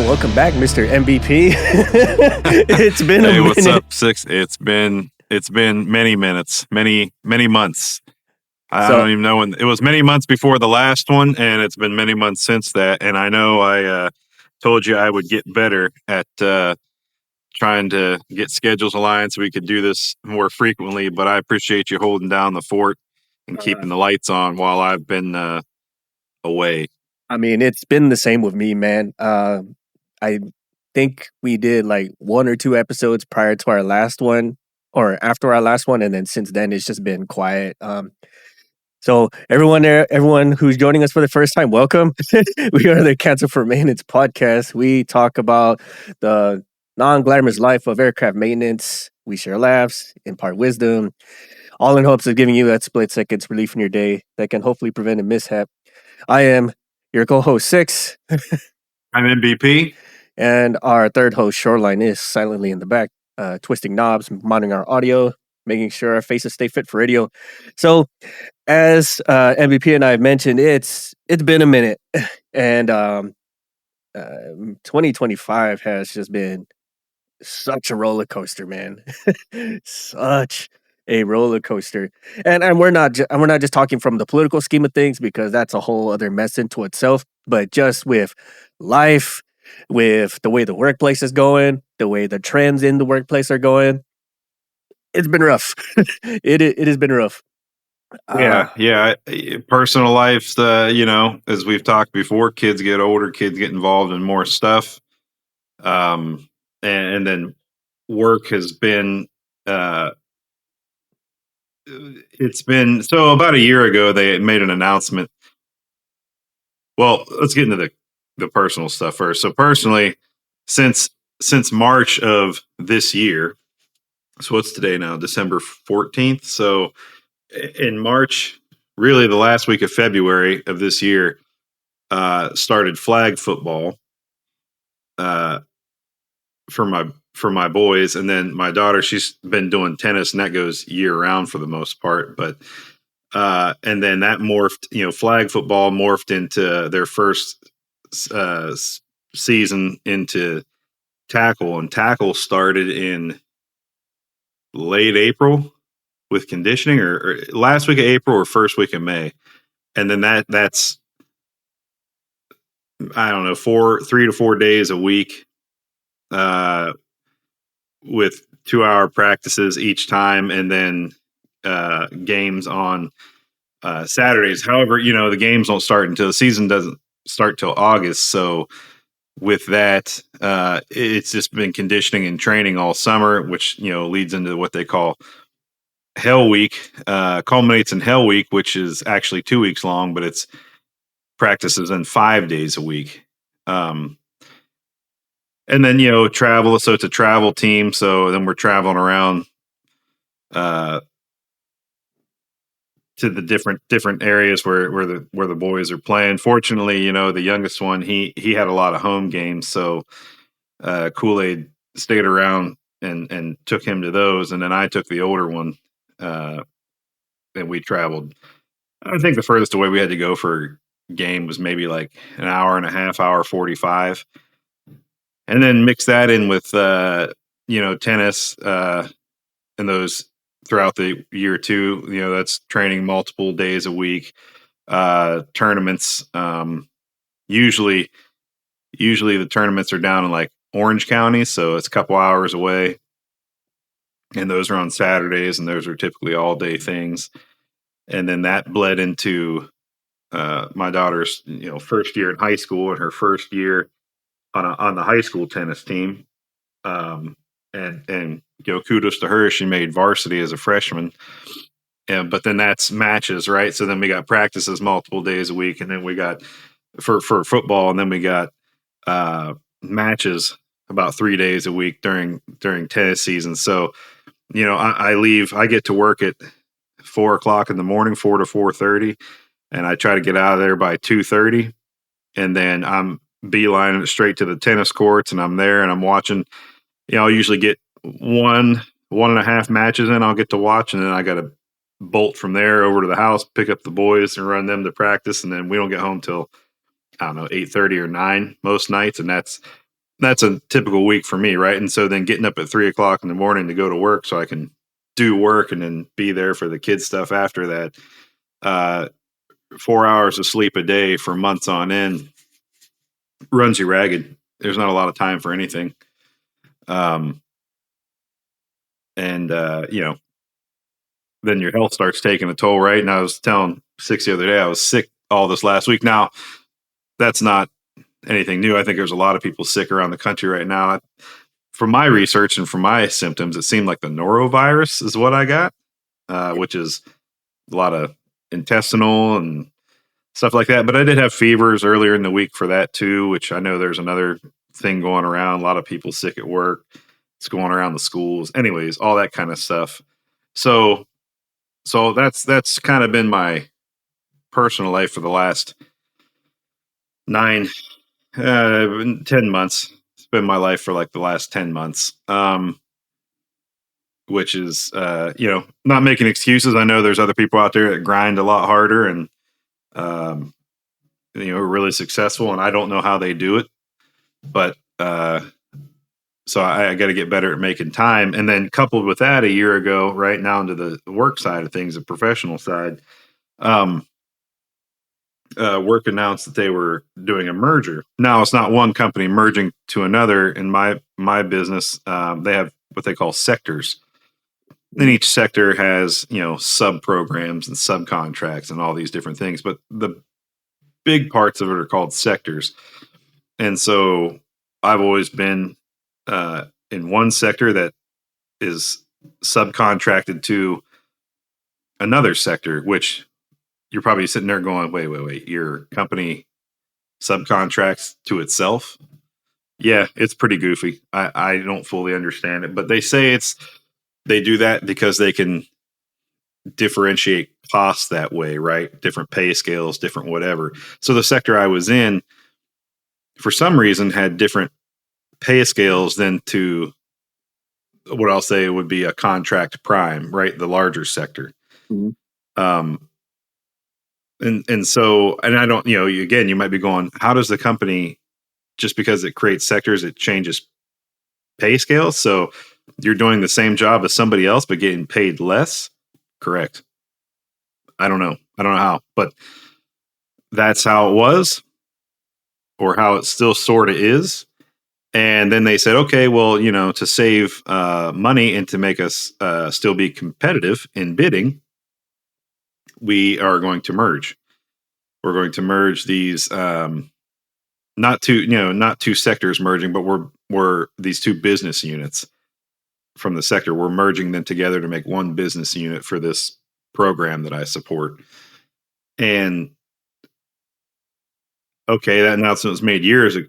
welcome back, Mr. MVP. It's been a minute. What's up, Six? It's been many minutes, many months. I don't even know when. It was many months before the last one, and it's been many months since that. And I know I told you I would get better at trying to get schedules aligned so we could do this more frequently. But I appreciate you holding down the fort and keeping the lights on while I've been away. I mean, it's been the same with me, man. I think we did like 1 or 2 episodes prior to our last one or after our last one. And then since then, it's just been quiet. So everyone who's joining us for the first time, welcome. We are the Cancer for Maintenance podcast. We talk about the non-glamorous life of aircraft maintenance. We share laughs, impart wisdom, all in hopes of giving you that split seconds relief in your day that can hopefully prevent a mishap. I am your co-host, Six. I'm MVP. And our third host, Shoreline, is silently in the back, twisting knobs, monitoring our audio, making sure our faces stay fit for radio. So, as MVP and I mentioned, it's been a minute, and 2025 has just been such a roller coaster, man. Such a roller coaster, and we're not just talking from the political scheme of things, because that's a whole other mess into itself. But just with life, with the way the workplace is going, the way the trends in the workplace are going, it's been rough. It has been rough. Yeah. Personal life, as we've talked before, kids get older, kids get involved in more stuff. And then work has been, it's been, so about a year ago, they made an announcement. Well, let's get into the personal stuff first. So personally, since March of this year, so what's today now? December 14th. So in March, really the last week of February of this year, started flag football for my boys, and then my daughter, she's been doing tennis, and that goes year round for the most part. But and then that morphed, flag football morphed into their first season into tackle, and tackle started in late April with conditioning, or last week of April or first week of May. And then that's, I don't know, 3 to 4 days a week, with 2-hour practices each time, and then games on Saturdays. However, the games don't start until the season doesn't start till August. So with that, it's just been conditioning and training all summer, which, leads into what they call Hell Week, culminates in Hell Week, which is actually 2 weeks long, but it's practices in 5 days a week. And then, travel. So it's a travel team. So then we're traveling around to the different areas where the boys are playing. Fortunately, the youngest one, he had a lot of home games. So Kool-Aid stayed around and took him to those. And then I took the older one. And we traveled. I think the furthest away we had to go for a game was maybe like an hour and a half, hour 45. And then mix that in with, tennis, and those throughout the year too. That's training multiple days a week, tournaments. Usually the tournaments are down in like Orange County, so it's a couple hours away. And those are on Saturdays, and those are typically all day things. And then that bled into my daughter's, first year in high school, and her first year on the high school tennis team. And kudos to her, she made varsity as a freshman. But then that's matches, right? So then we got practices multiple days a week, and then we got for football, and then we got matches about 3 days a week during tennis season. So I get to work at 4 o'clock in the morning, 4 to 4:30, and I try to get out of there by 2:30, and then I'm beelining it straight to the tennis courts, and I'm there and I'm watching. I'll usually get 1.5 matches in. I'll get to watch, and then I got to bolt from there over to the house, pick up the boys, and run them to practice, and then we don't get home till I don't know 8:30 or 9 most nights, and that's that's a typical week for me, right? And so then getting up at 3 o'clock in the morning to go to work so I can do work and then be there for the kids stuff after that. 4 hours of sleep a day for months on end runs you ragged. There's not a lot of time for anything. And then your health starts taking a toll, right? And I was telling Six the other day, I was sick all this last week. Now, that's not anything new. I think there's a lot of people sick around the country right now. From my research and from my symptoms, it seemed like the norovirus is what I got, which is a lot of intestinal and stuff like that. But I did have fevers earlier in the week for that too, which I know there's another thing going around. A lot of people sick at work. It's going around the schools. Anyways, all that kind of stuff. So that's kind of been my personal life for the last 10 months. It's been my life for like the last 10 months. Which is, not making excuses. I know there's other people out there that grind a lot harder and, are really successful, and I don't know how they do it, but, so I got to get better at making time. And then coupled with that, a year ago, right now into the work side of things, the professional side, work announced that they were doing a merger. Now it's not one company merging to another. In my business, they have what they call sectors. And each sector has, sub programs and subcontracts and all these different things. But the big parts of it are called sectors. And so I've always been in one sector that is subcontracted to another sector, which you're probably sitting there going, wait, your company subcontracts to itself? Yeah, it's pretty goofy. I don't fully understand it, but they say they do that because they can differentiate costs that way, right? Different pay scales, different whatever. So the sector I was in, for some reason, had different pay scales than to what I'll say would be a contract prime, right? The larger sector. Mm-hmm. And so I don't, again, you might be going, how does the company, just because it creates sectors, it changes pay scales? So you're doing the same job as somebody else, but getting paid less? Correct. I don't know how, but that's how it was, or how it still sort of is. And then they said, okay, well, to save money and to make us still be competitive in bidding, we are going to merge. We're going to merge these, not two sectors merging, but we're these two business units from the sector. We're merging them together to make one business unit for this program that I support. And okay, that announcement was made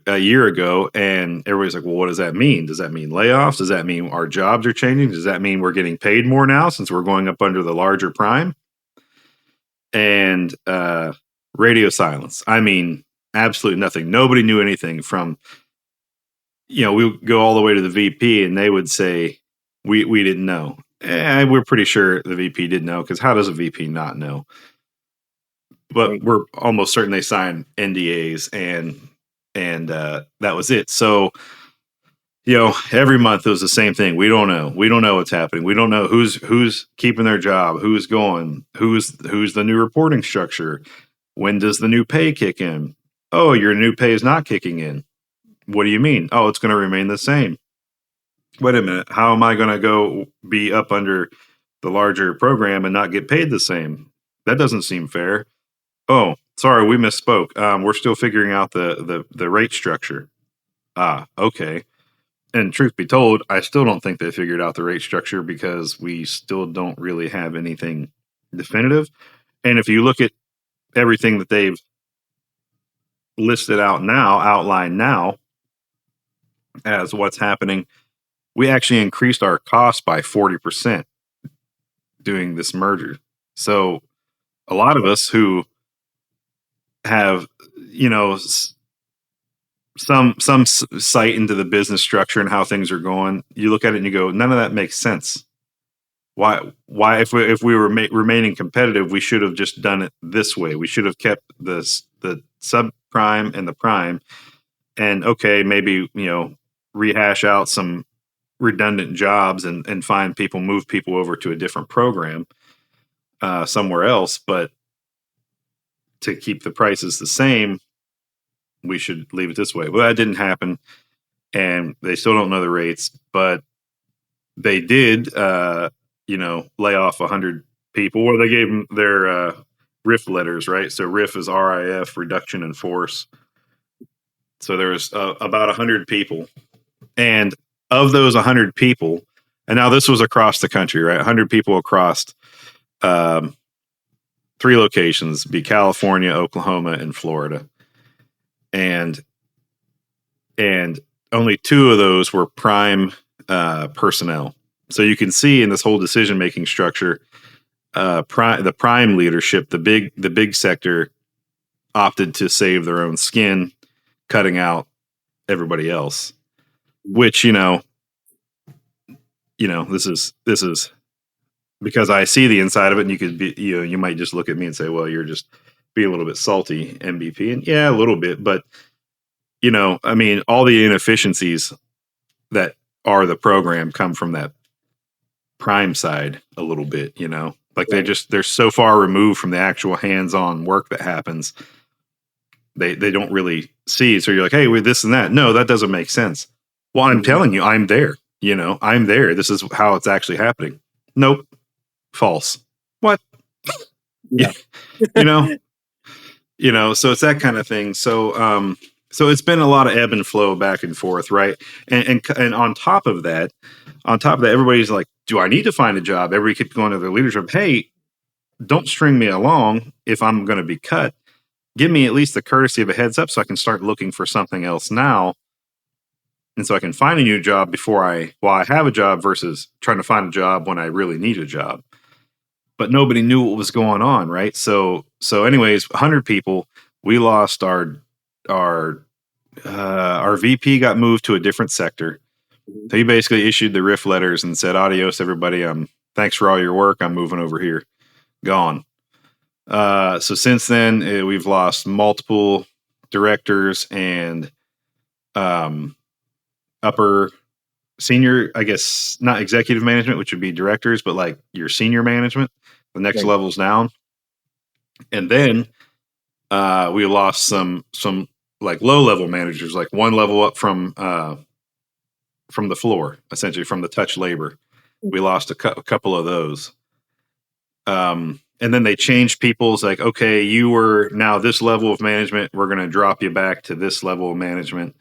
a year ago, and everybody's like, well, what does that mean? Does that mean layoffs? Does that mean our jobs are changing? Does that mean we're getting paid more now since we're going up under the larger prime? And radio silence. I mean, absolutely nothing. Nobody knew anything from, we would go all the way to the VP and they would say, we didn't know. We're pretty sure the VP didn't know, because how does a VP not know? But we're almost certain they signed NDAs and that was it. So, every month it was the same thing. We don't know. We don't know what's happening. We don't know who's keeping their job, who's going, who's the new reporting structure. When does the new pay kick in? Oh, your new pay is not kicking in. What do you mean? Oh, it's going to remain the same. Wait a minute. How am I going to go be up under the larger program and not get paid the same? That doesn't seem fair. Oh, sorry, we misspoke. We're still figuring out the rate structure. Okay. And truth be told, I still don't think they figured out the rate structure, because we still don't really have anything definitive. And if you look at everything that they've outlined now as what's happening, we actually increased our cost by 40% doing this merger. So a lot of us who have, some sight into the business structure and how things are going, you look at it and you go, none of that makes sense. Why if we were remaining competitive, we should have just done it this way. We should have kept the subprime and the prime, and okay, maybe rehash out some redundant jobs and move people over to a different program somewhere else. But to keep the prices the same, we should leave it this way. Well, that didn't happen, and they still don't know the rates, but they did, lay off 100 people, or they gave them their RIF letters, right? So RIF is RIF, reduction in force. So there was about 100 people, and of those 100 people, and now this was across the country, right? 100 people across 3 locations, be California, Oklahoma, and Florida. And only 2 of those were prime personnel. So you can see in this whole decision-making structure, the prime leadership, the big sector, opted to save their own skin, cutting out everybody else. Which this is because I see the inside of it, and you could be, you might just look at me and say, well, you're just be a little bit salty, MVP, and yeah, a little bit, but I mean, all the inefficiencies that are the program come from that prime side a little bit, like they're so far removed from the actual hands-on work that happens. They don't really see. So you're like, hey, with this and that. No, that doesn't make sense. Well, I'm telling you, I'm there. I'm there. This is how it's actually happening. Nope. False. What? Yeah. So it's that kind of thing. So it's been a lot of ebb and flow back and forth, right? And on top of that, everybody's like, do I need to find a job? Everybody kept going to their leadership. Hey, don't string me along if I'm going to be cut. Give me at least the courtesy of a heads up so I can start looking for something else now. And so I can find a new job while I have a job versus trying to find a job when I really need a job. But nobody knew what was going on, right? So anyways, 100 people, we lost our VP got moved to a different sector. So he basically issued the RIF letters and said, adios, everybody. Thanks for all your work. I'm moving over here. Gone. So since then, we've lost multiple directors and upper senior, I guess, not executive management, which would be directors, but like your senior management, the next levels down. And then we lost some like low level managers, like one level up from the floor, essentially from the touch labor. We lost a couple of those. And then they changed people's like, okay, you were now this level of management. We're going to drop you back to this level of management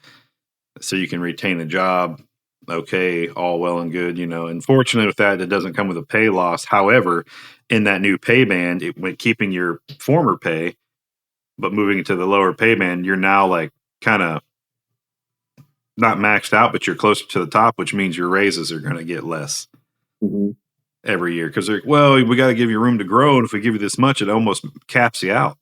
so you can retain a job. Okay, all well and good, Unfortunately, with that, it doesn't come with a pay loss. However, in that new pay band, it went keeping your former pay, but moving to the lower pay band, you're now like kind of not maxed out, but you're closer to the top, which means your raises are going to get less every year because they're, well, we got to give you room to grow. And if we give you this much, it almost caps you out.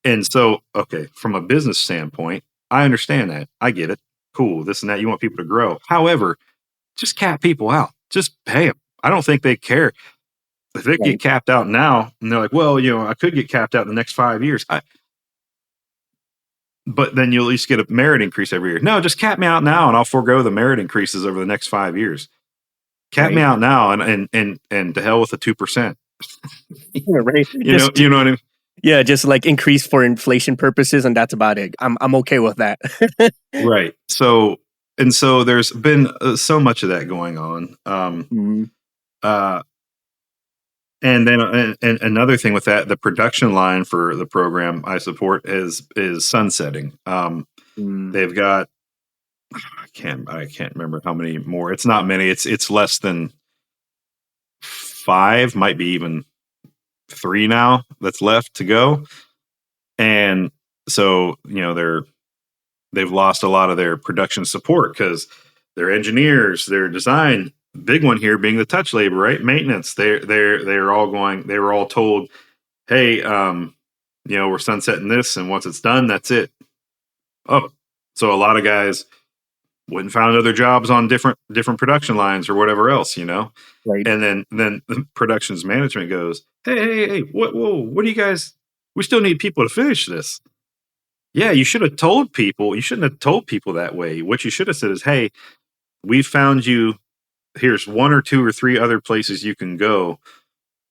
And so, okay, from a business standpoint, I understand that. I get it. Cool. This and that. You want people to grow. However, just cap people out. Just pay them. I don't think they care. If they get capped out now and they're like, well, I could get capped out in the next 5 years. But then you'll at least get a merit increase every year. No, just cap me out now and I'll forego the merit increases over the next 5 years. Cap me out now and to hell with the 2%. Right. You know what I mean? Yeah, just like increase for inflation purposes, and that's about it. I'm okay with that. Right. So there's been so much of that going on. And then and another thing with that, the production line for the program I support is sunsetting. They've got I can't remember how many more. It's not many. It's less than 5, might be even 3 now that's left to go. And so, they've lost a lot of their production support because their engineers, their design, big one here being the touch labor, right? Maintenance. They were all told, hey, we're sunsetting this, and once it's done, that's it. Oh, so a lot of guys went and found other jobs on different production lines or whatever else, Right. And then the productions management goes, hey, what do you guys? We still need people to finish this. Yeah, you should have told people. You shouldn't have told people that way. What you should have said is, "Hey, we found you. Here's one or two or three other places you can go,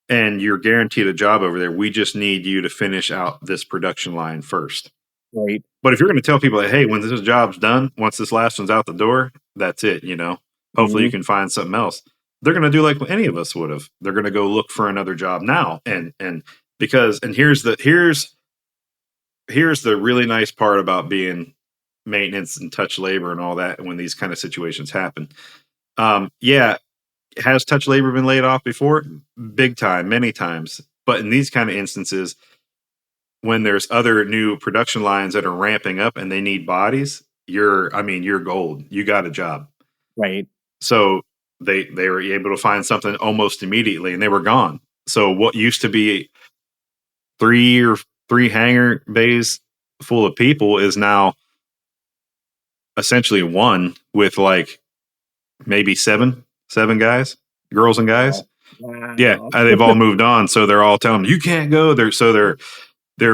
and you're guaranteed a job over there. We just need you to finish out this production line first." Right. But if you're going to tell people that, "Hey, when this job's done, once this last one's out the door, that's it," hopefully you Hmm. can find something else. They're going to do like any of us would have. They're going to go look for another job now, and because and here's the really nice part about being maintenance and touch labor and all that when these kind of situations happen. Yeah, has touch labor been laid off before? Big time, many times. But in these kind of instances, when there's other new production lines that are ramping up and they need bodies, you're gold. You got a job. Right. So they were able to find something almost immediately and they were gone. So what used to be three hangar bays full of people is now essentially one with like maybe seven guys, girls and guys. Wow. Yeah, Wow. they've all moved on, so they're all telling them you can't go. They're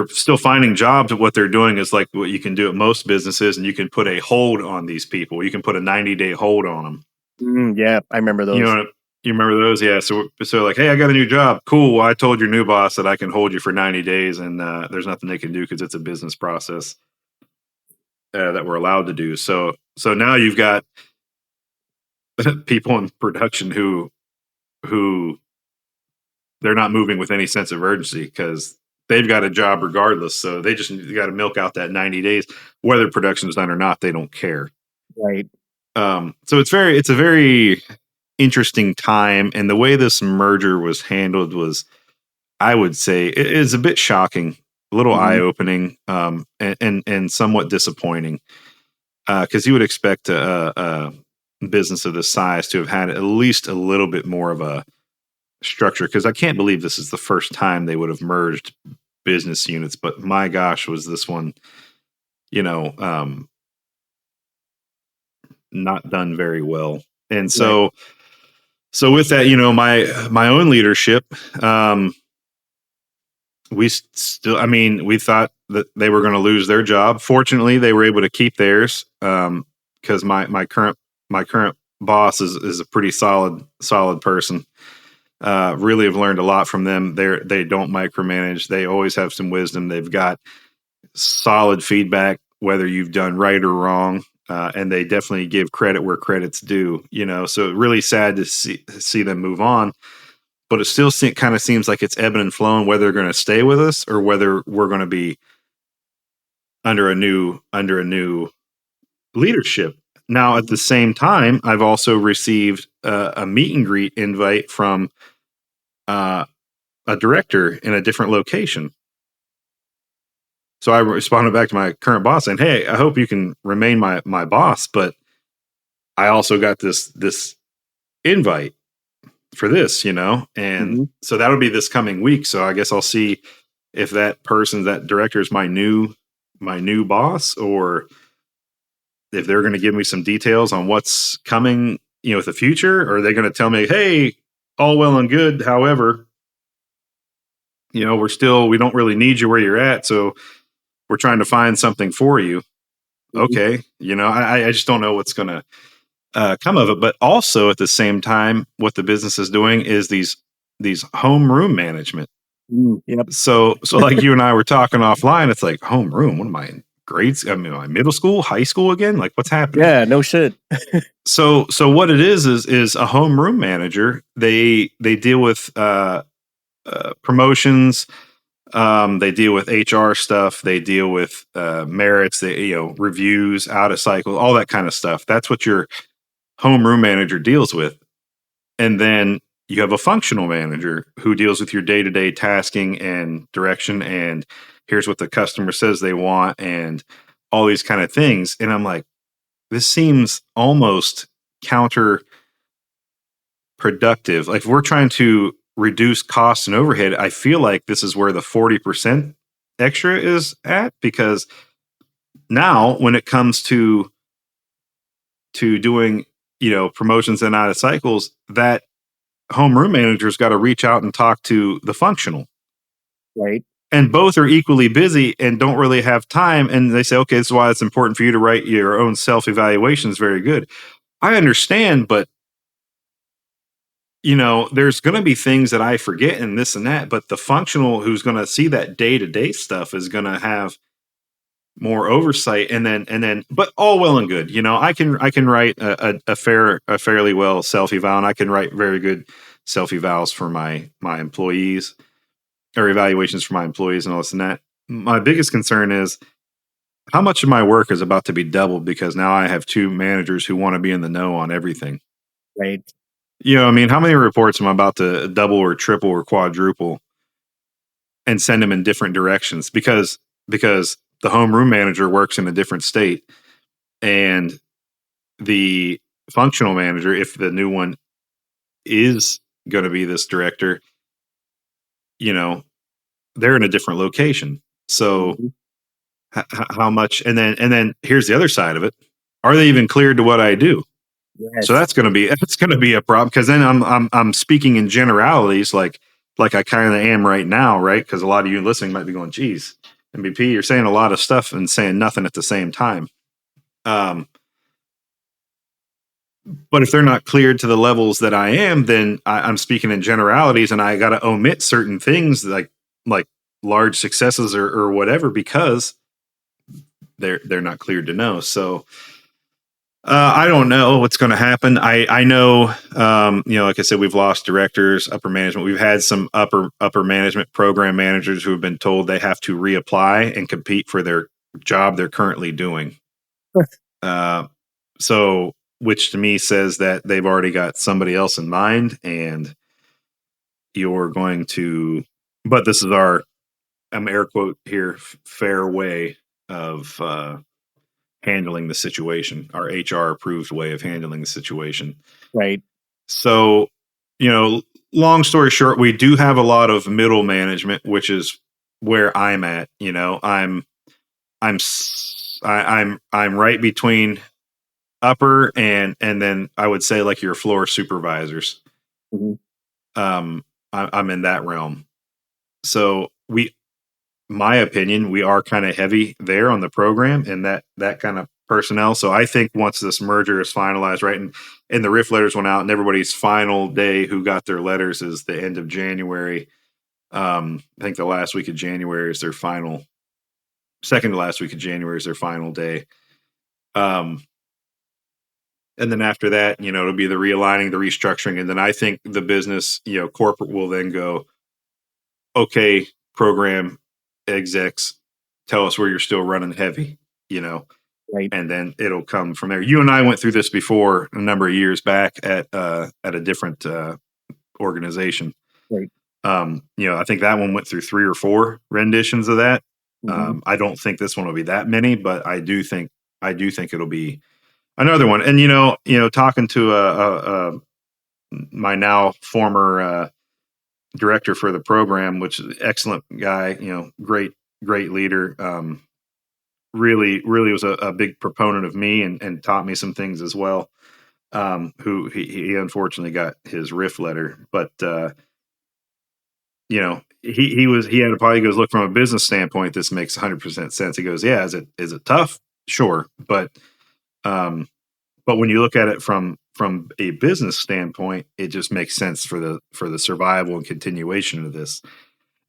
still finding jobs. What they're doing is like what you can do at most businesses, and you can put a hold on these people. You can put a 90-day hold on them. Yeah, I remember You those. know, you remember those? Yeah. So like, hey, I got a new job. Cool. Well, I told your new boss that I can hold you for 90 days, and there's nothing they can do because it's a business process that we're allowed to do. So now you've got people in production who they're not moving with any sense of urgency because they've got a job regardless. So they just got to milk out that 90 days, whether production's done or not. They don't care. Right. So it's a very interesting time, and the way this merger was handled was, I would say, it is a bit shocking, a little eye Hmm. opening, and somewhat disappointing because you would expect a business of this size to have had at least a little bit more of a structure, because I can't believe this is the first time they would have merged business units, but my gosh, was this one, you know, um, not done very well. And Right. so with that, my own leadership, we still, I mean, we thought that they were going to lose their job. Fortunately, they were able to keep theirs, because my current boss is a pretty solid person. Really have learned a lot from them. They don't micromanage. They always have some wisdom. They've got solid feedback, whether you've done right or wrong. And they definitely give credit where credit's due, so really sad to see them move on, but it still kind of seems like it's ebbing and flowing, whether they're going to stay with us or whether we're going to be under a new leadership. Now, at the same time, I've also received a meet and greet invite from uh, a director in a different location. So I responded back to my current boss saying, "Hey, I hope you can remain my boss, but I also got this invite for this, and Hmm. so that'll be this coming week. So I guess I'll see if that director is my new boss, or if they're going to give me some details on what's coming, with the future, or are they going to tell me, hey, all well and good. However, we don't really need you where you're at. So we're trying to find something for you." Hmm. Okay. I just don't know what's going to come of it. But also at the same time, what the business is doing is these homeroom management. Yep. So like you and I were talking offline, it's like, homeroom. What am I in grades? I mean, am I middle school, high school again? Like, what's happening? Yeah. No shit. So what it is a homeroom manager. They deal with promotions. They deal with HR stuff. They deal with merits. They reviews, out of cycle, all that kind of stuff. That's what your homeroom manager deals with. And then you have a functional manager who deals with your day-to-day tasking and direction, and here's what the customer says they want, and all these kind of things. And I'm like, this seems almost counterproductive. Like, if we're trying to reduce costs and overhead, I feel like this is where the 40% extra is at, because now when it comes to doing promotions and out of cycles, that homeroom manager's got to reach out and talk to the functional. Right. and both are equally busy and don't really have time. And they say, okay, this is why it's important for you to write your own self-evaluations. Very good. I understand, but there's going to be things that I forget and this and that, but the functional who's going to see that day-to-day stuff is going to have more oversight. And then, but all well and good. I can write a fairly well self-eval, and I can write very good self-evals for my employees, or evaluations for my employees and all this and that. My biggest concern is how much of my work is about to be doubled because now I have two managers who want to be in the know on everything. Right. I mean, how many reports am I about to double or triple or quadruple and send them in different directions because the homeroom manager works in a different state, and the functional manager, if the new one is going to be this director, they're in a different location. So how much? And then here's the other side of it: are they even cleared to what I do? Yes. So that's going to be a problem, because then I'm speaking in generalities, like I kind of am right now, right? Because a lot of you listening might be going, "Geez, MVP, you're saying a lot of stuff and saying nothing at the same time." But if they're not cleared to the levels that I am, then I'm speaking in generalities, and I got to omit certain things like large successes or whatever, because they're not cleared to know. So I don't know what's going to happen. I know, like I said, we've lost directors, upper management. We've had some upper management program managers who have been told they have to reapply and compete for their job they're currently doing. So, which to me says that they've already got somebody else in mind, and you're going to. But this is our, I'm air quote here, fair way of handling the situation, our HR approved way of handling the situation. Right. So, long story short, we do have a lot of middle management, which is where I'm at. I'm right between upper and then I would say like your floor supervisors. I'm in that realm. So my opinion, we are kind of heavy there on the program and that kind of personnel. So I think once this merger is finalized, right, and the RIF letters went out, and everybody's final day who got their letters is the end of January. I think the last week of January is their final, second to last week of January is their final day. And then after that, it'll be the realigning, the restructuring. And then I think the business, corporate will then go, okay, program execs, tell us where you're still running heavy, Right. and then it'll come from there. You and I went through this before a number of years back at a different organization. Right. I think that one went through 3 or 4 renditions of that. I don't think this one will be that many, but I do think it'll be another one. And talking to my now former director for the program, which is an excellent guy, great leader. Really was a big proponent of me and taught me some things as well. Who he unfortunately got his RIF letter, but he had to probably goes, look, from a business standpoint, this makes 100% sense. He goes, yeah, is it tough? Sure. But when you look at it from a business standpoint, it just makes sense for the survival and continuation of this.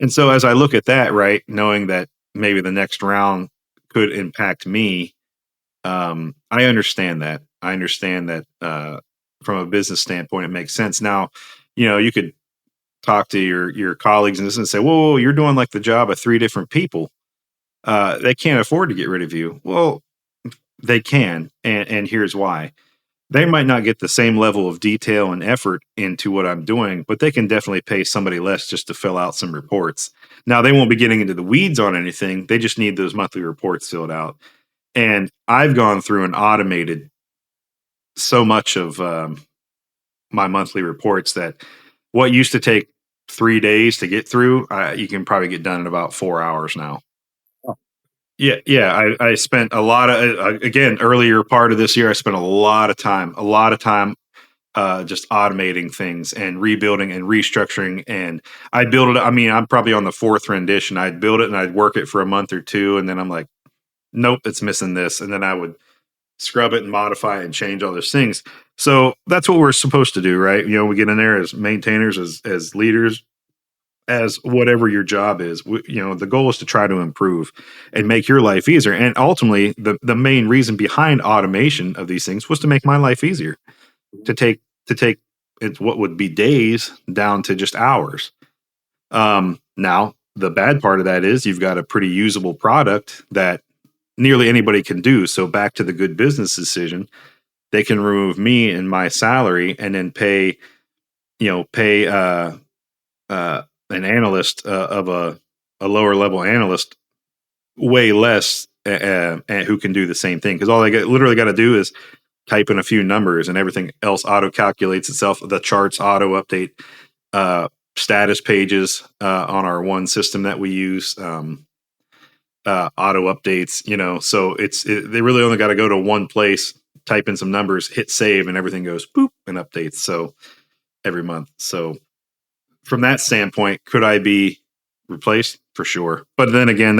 And so as I look at that, right, knowing that maybe the next round could impact me, I understand that. From a business standpoint, it makes sense. Now, you could talk to your colleagues and say, whoa, you're doing like the job of 3 different people. They can't afford to get rid of you. Well, they can. And here's why. They might not get the same level of detail and effort into what I'm doing, but they can definitely pay somebody less just to fill out some reports. Now, they won't be getting into the weeds on anything. They just need those monthly reports filled out. And I've gone through and automated so much of my monthly reports that what used to take 3 days to get through, you can probably get done in about 4 hours now. Yeah. I spent a lot of, again, earlier part of this year, I spent a lot of time just automating things and rebuilding and restructuring. And I'd build it. I mean, I'm probably on the fourth rendition. I'd build it and I'd work it for a month or two. And then I'm like, nope, it's missing this. And then I would scrub it and modify it and change all those things. So that's what we're supposed to do, right? You know, we get in there as maintainers, as leaders, as whatever your job is. You know, the goal is to try to improve and make your life easier. And ultimately, the main reason behind automation of these things was to make my life easier, to take it what would be days down to just hours. Now the bad part of that is you've got a pretty usable product that nearly anybody can do. So back to the good business decision, they can remove me and my salary and then pay an analyst of a lower level analyst way less, who can do the same thing, because all they literally got to do is type in a few numbers and everything else auto calculates itself. The charts auto update, status pages on our one system that we use, auto updates, you know. So they really only got to go to one place, type in some numbers, hit save, and everything goes boop and updates. So every month. So from that standpoint, could I be replaced? For sure. But then again,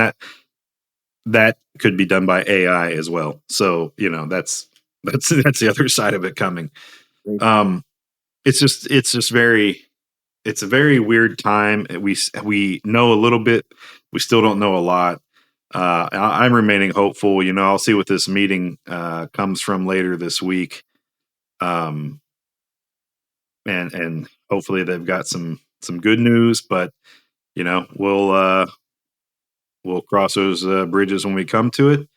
that could be done by AI as well. So, you know, that's the other side of it coming. It's a very weird time. We know a little bit. We still don't know a lot. I'm remaining hopeful. You know, I'll see what this meeting comes from later this week. And hopefully they've got some good news, but you know, we'll cross those bridges when we come to it.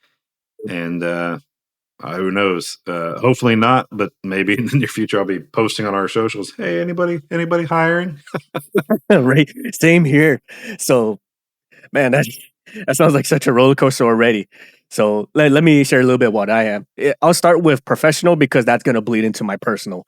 And who knows? Hopefully not, but maybe in the near future I'll be posting on our socials. Hey, anybody hiring? Right. Same here. So, man, that sounds like such a roller coaster already. So let me share a little bit what I am. I'll start with professional because that's going to bleed into my personal.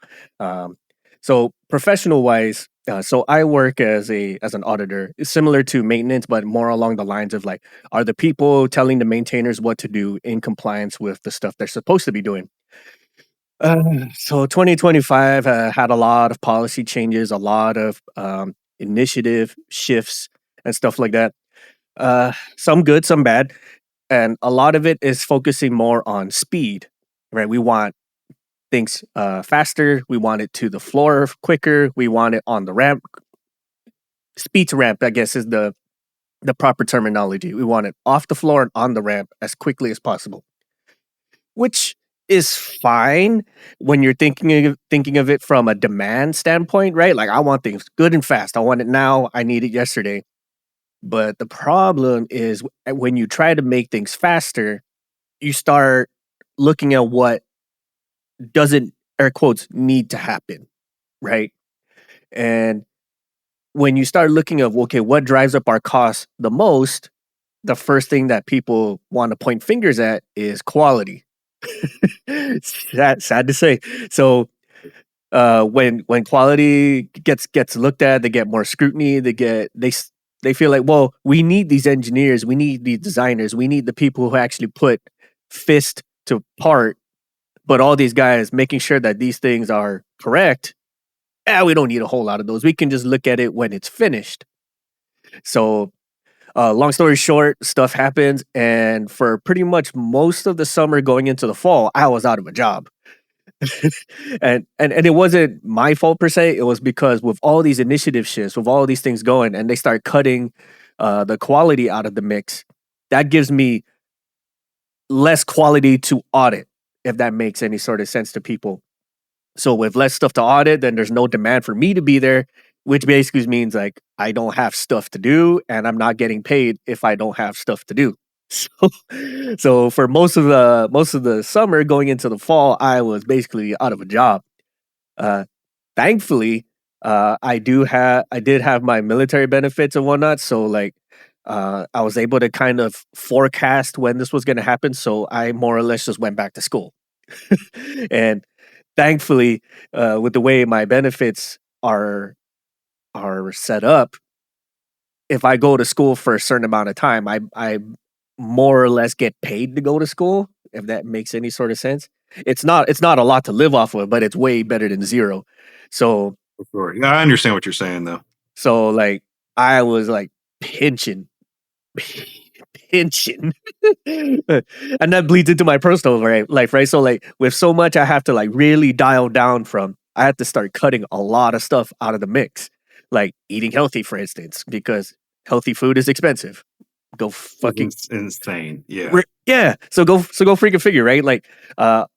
So professional wise, so I work as an auditor. It's similar to maintenance, but more along the lines of like, are the people telling the maintainers what to do in compliance with the stuff they're supposed to be doing? So 2025 had a lot of policy changes, a lot of initiative shifts and stuff like that. Some good, some bad, and a lot of it is focusing more on speed. Right, we want things faster. We want it to the floor quicker. We want it on the ramp. Speed to ramp, I guess, is the proper terminology. We want it off the floor and on the ramp as quickly as possible, which is fine when you're thinking of it from a demand standpoint, right? Like I want things good and fast. I want it now. I need it yesterday. But the problem is when you try to make things faster, you start looking at what doesn't, air quotes, need to happen, right? And when you start looking at, okay, what drives up our costs the most, the first thing that people want to point fingers at is quality. Sad to say. So when quality gets looked at, they get more scrutiny. They feel like, well, we need these engineers, we need these designers, we need the people who actually put fist to part. But all these guys making sure that these things are correct, we don't need a whole lot of those. We can just look at it when it's finished. So, long story short, stuff happens, and for pretty much most of the summer going into the fall, I was out of a job. and it wasn't my fault per se. It was because with all these initiative shifts, with all these things going, and they start cutting the quality out of the mix, that gives me less quality to audit, if that makes any sort of sense to people. So with less stuff to audit, then there's no demand for me to be there, which basically means like I don't have stuff to do, and I'm not getting paid if I don't have stuff to do. So for most of the summer going into the fall, I was basically out of a job. Thankfully, I did have my military benefits and whatnot. So like, I was able to kind of forecast when this was going to happen. So I more or less just went back to school. And thankfully, with the way my benefits are set up, if I go to school for a certain amount of time, I more or less get paid to go to school, if that makes any sort of sense. it's not a lot to live off of, but it's way better than zero. So Sure. Yeah, I understand what you're saying though. like I was like pinching, pinching, and that bleeds into my personal life, right? So like with so much I have to like really dial down from, I had to start cutting a lot of stuff out of the mix, like eating healthy, for instance, because healthy food is expensive. Go fucking It's insane. Yeah. yeah. So go freaking figure, right? Like a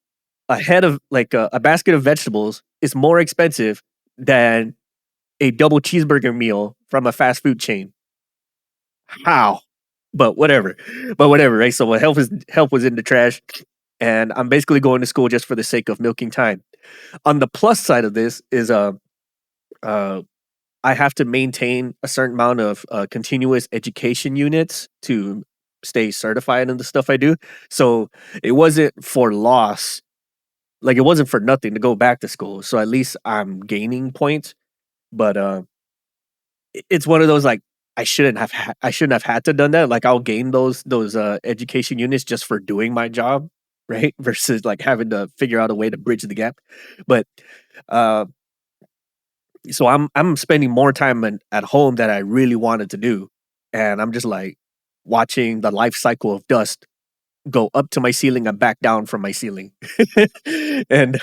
head of like a basket of vegetables is more expensive than a double cheeseburger meal from a fast food chain. How? But whatever. But whatever, right? So my health was in the trash, and I'm basically going to school just for the sake of milking time. On the plus side of this is uh I have to maintain a certain amount of continuous education units to stay certified in the stuff I do. So it wasn't for loss, like it wasn't for nothing to go back to school. So at least I'm gaining points. But it's one of those like I shouldn't have had to done that. Like I'll gain those education units just for doing my job, right? Versus like having to figure out a way to bridge the gap. But uh so I'm spending more time at home that I really wanted to do, and I'm just like watching the life cycle of dust go up to my ceiling and back down from my ceiling, and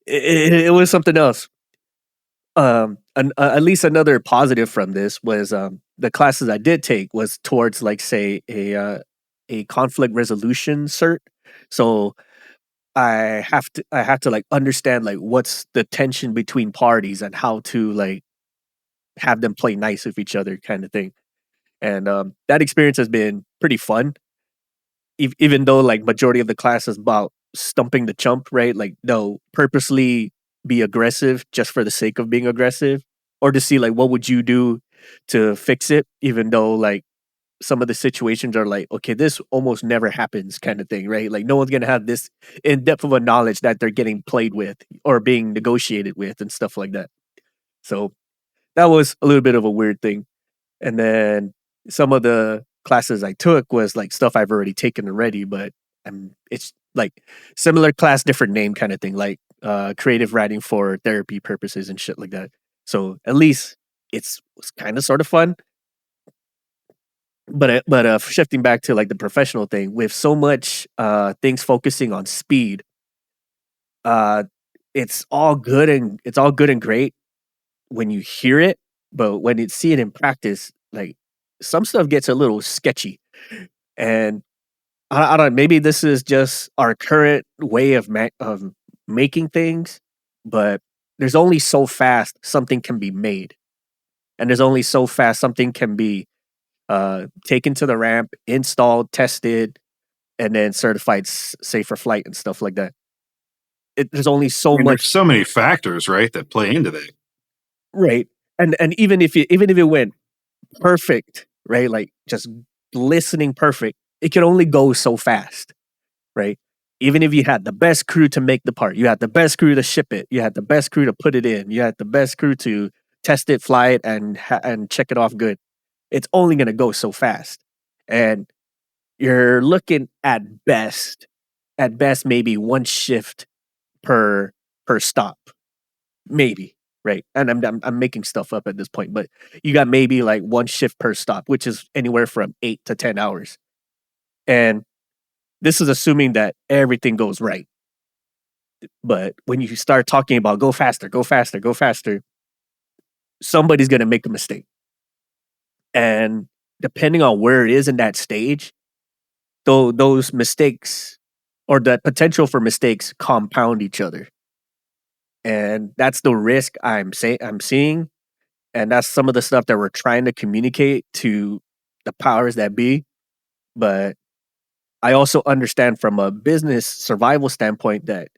it was something else. At least another positive from this was the classes I did take was towards like say a conflict resolution cert. So I have to like understand like what's the tension between parties and how to like have them play nice with each other kind of thing. And that experience has been pretty fun, even though like majority of the class is about stumping the chump, right? Like no, purposely be aggressive just for the sake of being aggressive, or to see like what would you do to fix it, even though like some of the situations are like, okay, this almost never happens kind of thing, right? Like no one's gonna have this in depth of a knowledge that they're getting played with or being negotiated with and stuff like that. So that was a little bit of a weird thing. And then some of the classes I took was like stuff I've already taken already, but it's like similar class, different name kind of thing, like creative writing for therapy purposes and shit like that. So at least was kind of sort of fun. But shifting back to like the professional thing, with so much things focusing on speed, uh it's all good and great when you hear it, but when you see it in practice, like some stuff gets a little sketchy. And I don't, maybe this is just our current way of making things, but there's only so fast something can be made, and there's only so fast something can be taken to the ramp, installed, tested, and then certified safe for flight and stuff like that. There's only I so mean, there's much, so many factors, right, that play into that. right? And even if it went perfect, right? Like just glistening perfect, it could only go so fast, right? Even if you had the best crew to make the part, you had the best crew to ship it, you had the best crew to put it in, you had the best crew to test it, fly it, and check it off good. It's only gonna go so fast, and you're looking at best, maybe one shift per stop, maybe, right? And I'm making stuff up at this point, but you got maybe like one shift per stop, which is anywhere from 8 to 10 hours. And this is assuming that everything goes right. But when you start talking about go faster, go faster, go faster, somebody's gonna make a mistake. And depending on where it is in that stage, though those mistakes or the potential for mistakes compound each other. And that's the risk I'm seeing. And that's some of the stuff that we're trying to communicate to the powers that be. But I also understand from a business survival standpoint that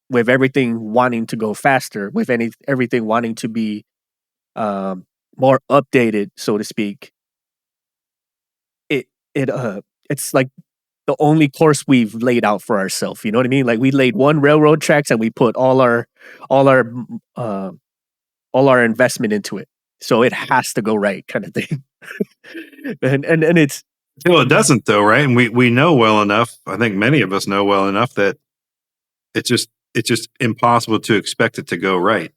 with everything wanting to go faster, with everything wanting to be um, more updated, so to speak, it it it's like the only course we've laid out for ourselves. You know what I mean? Like we laid one railroad tracks and we put all our uh, all our investment into it, so it has to go right, kind of thing. And it's Well, it doesn't though, right? And we know well enough. I think many of us know well enough that it's just impossible to expect it to go right.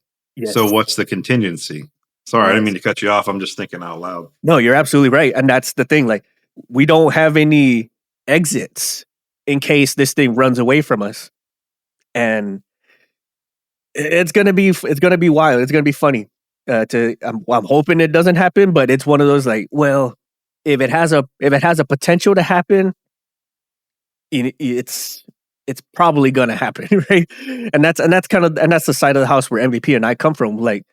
So Yes. what's the contingency? Sorry, I didn't Yes. mean to cut you off. I'm just thinking out loud. No, you're absolutely right. And that's the thing. Like, we don't have any exits in case this thing runs away from us. And it's gonna be wild. It's gonna be funny. I'm hoping it doesn't happen, but it's one of those like, well, if it has a potential to happen, it's probably gonna happen, right? And that's the side of the house where MVP and I come from. Like,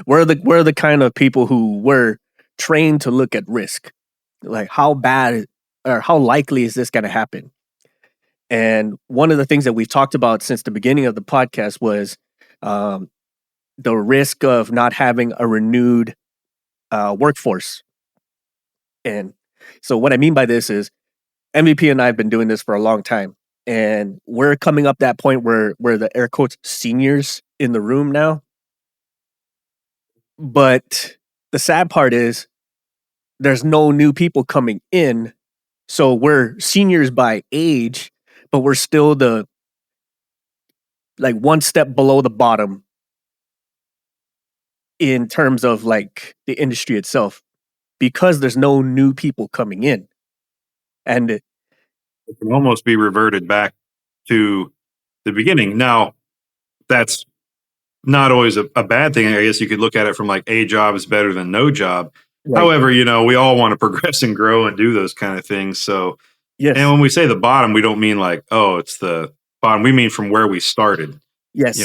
we're the kind of people who were trained to look at risk, like how bad or how likely is this gonna happen. And one of the things that we've talked about since the beginning of the podcast was um, the risk of not having a renewed workforce. And so, what I mean by this is, MVP and I have been doing this for a long time, and we're coming up that point where the air quotes seniors in the room now. But the sad part is there's no new people coming in, so we're seniors by age, but we're still the like one step below the bottom in terms of like the industry itself because there's no new people coming in. And It can almost be reverted back to the beginning. Now, that's not always a bad thing. I guess you could look at it from like a job is better than no job. right. However, we all want to progress and grow and do those kind of things. So, and Yes. when we say the bottom, we don't mean like, oh, it's the bottom. We mean from where we started, Yes.